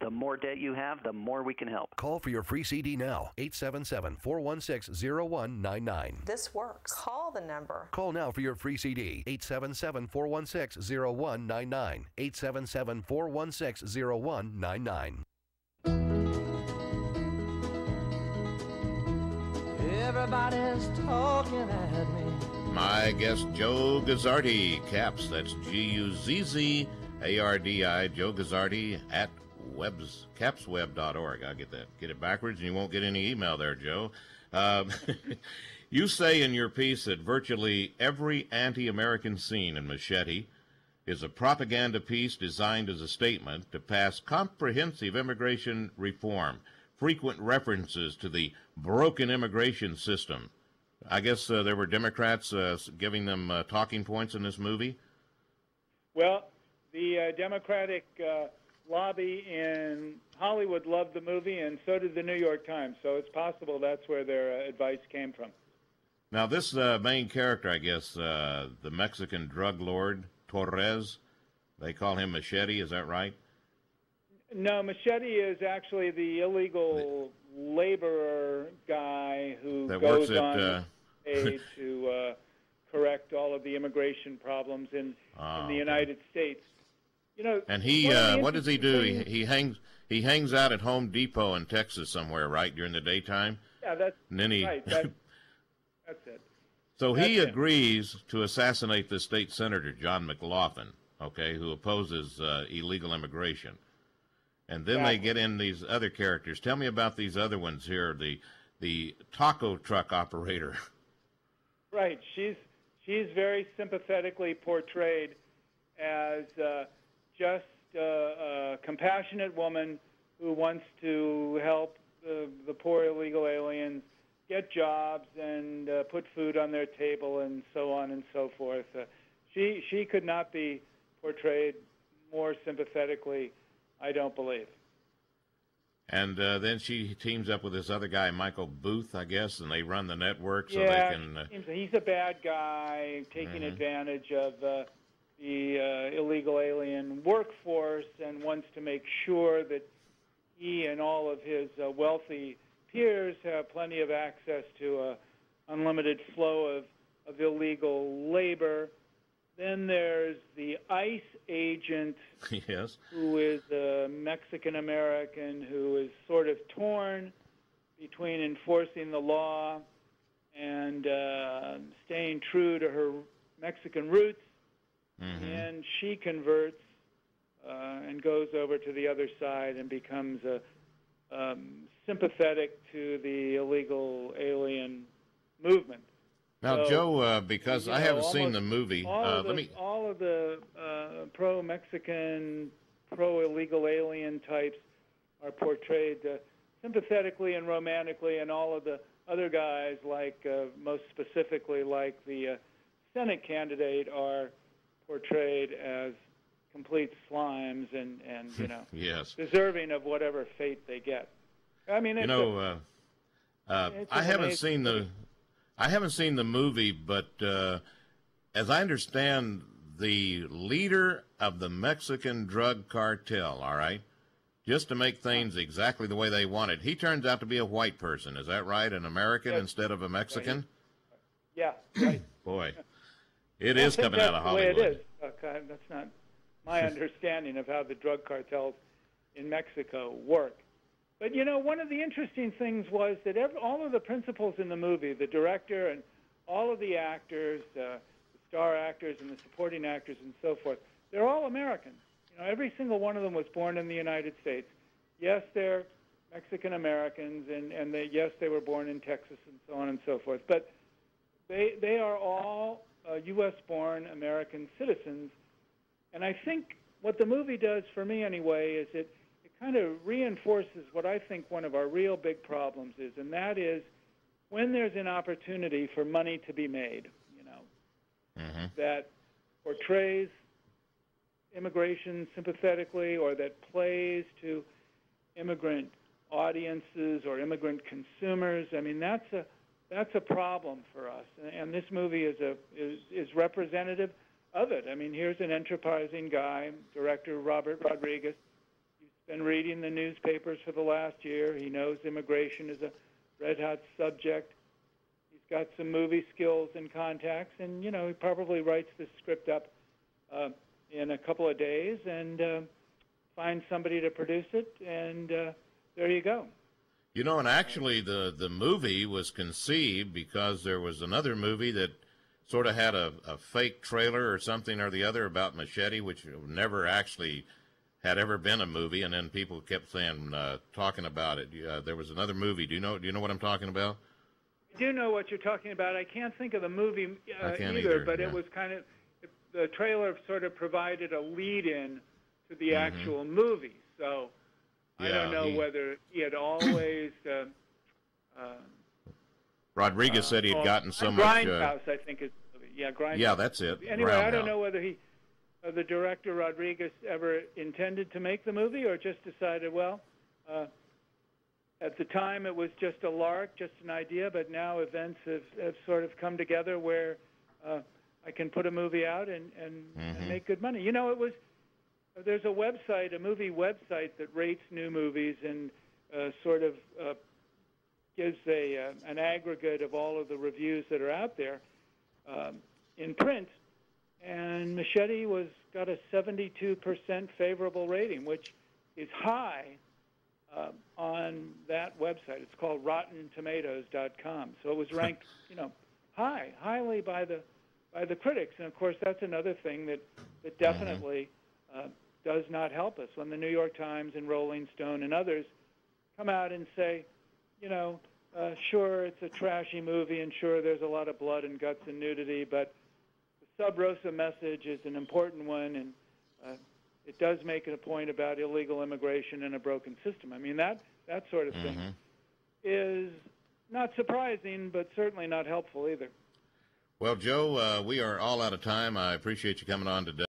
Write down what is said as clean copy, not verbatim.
The more debt you have, the more we can help. Call for your free CD now, 877-416-0199. This works. Call the number. Call now for your free CD, 877-416-0199, 877-416-0199. Everybody's talking at me. My guest, Joe Gazzardi, Caps, that's Guzzardi, Joe Gazzardi at capsweb.org. I'll get it backwards, and you won't get any email there, Joe. You say in your piece that virtually every anti-American scene in Machete is a propaganda piece designed as a statement to pass comprehensive immigration reform, frequent references to the broken immigration system. I guess there were Democrats giving them talking points in this movie? Well, the Democratic lobby in Hollywood loved the movie, and so did the New York Times, so it's possible that's where their advice came from. Now, this main character, I guess, the Mexican drug lord, Torres, they call him Machete, is that right? No, Machete is actually the illegal laborer guy who goes on aid to correct all of the immigration problems in the United States. You know, and he, what does he do? He hangs out at Home Depot in Texas somewhere, right, during the daytime? Yeah, that's and then right. That's it. So he agrees to assassinate the state senator, John McLaughlin, okay, who opposes illegal immigration. And then they get in these other characters. Tell me about these other ones here, the taco truck operator. Right. She's very sympathetically portrayed as just a compassionate woman who wants to help the poor illegal aliens get jobs and put food on their table and so on and so forth. She could not be portrayed more sympathetically, I don't believe. And then she teams up with this other guy, Michael Booth, I guess, and they run the network so they can... he's a bad guy taking advantage of the illegal alien workforce and wants to make sure that he and all of his wealthy peers have plenty of access to an unlimited flow of illegal labor. Then there's the ICE agent, yes, who is a Mexican-American who is sort of torn between enforcing the law and staying true to her Mexican roots. And she converts and goes over to the other side and becomes sympathetic to the illegal alien movement. Now, so, Joe, because I haven't seen the movie, all of the pro-Mexican, pro-illegal alien types are portrayed sympathetically and romantically, and all of the other guys, like most specifically, like the Senate candidate, are portrayed as complete slimes and you know, yes, deserving of whatever fate they get. I mean, I haven't seen the movie, but as I understand, the leader of the Mexican drug cartel, all right, just to make things exactly the way they wanted, he turns out to be a white person. Is that right? An American instead of a Mexican? Yeah, right. Boy, it is coming out of Hollywood. The way it is. That's not my understanding of how the drug cartels in Mexico work. But, you know, one of the interesting things was that all of the principals in the movie, the director and all of the actors, the star actors and the supporting actors and so forth, they're all Americans. You know, every single one of them was born in the United States. Yes, they're Mexican-Americans, and yes, they were born in Texas and so on and so forth. But they are all U.S.-born American citizens. And I think what the movie does, for me anyway, is it kind of reinforces what I think one of our real big problems is, and that is when there's an opportunity for money to be made, you know, that portrays immigration sympathetically or that plays to immigrant audiences or immigrant consumers. I mean, that's a problem for us, and this movie is representative of it. I mean, here's an enterprising guy, director Robert Rodriguez. been reading the newspapers for the last year. He knows immigration is a red-hot subject. He's got some movie skills and contacts, and, he probably writes this script up in a couple of days and finds somebody to produce it, and there you go. And actually the movie was conceived because there was another movie that sort of had a fake trailer or something or the other about Machete, which never actually had ever been a movie, and then people kept saying, talking about it. There was another movie. Do you know what I'm talking about? I do know what you're talking about. I can't think of the movie either, but yeah. It was the trailer sort of provided a lead-in to the actual movie. So I don't know whether he had always... Rodriguez said he had gotten so much... Grindhouse, I think is the movie. Yeah, Grindhouse. Yeah, that's it. Anyway, I don't know whether the director, Rodriguez, ever intended to make the movie or just decided, well, at the time it was just a lark, just an idea, but now events have sort of come together where I can put a movie out and make good money. There's a website, a movie website that rates new movies and sort of gives an aggregate of all of the reviews that are out there in print. And Machete got a 72% favorable rating, which is high on that website. It's called RottenTomatoes.com. So it was ranked, highly by the critics. And of course, that's another thing that definitely does not help us when the New York Times and Rolling Stone and others come out and say, sure, it's a trashy movie, and sure, there's a lot of blood and guts and nudity, but the Sub Rosa message is an important one, and it does make a point about illegal immigration and a broken system. I mean, that sort of thing is not surprising, but certainly not helpful either. Well, Joe, we are all out of time. I appreciate you coming on today.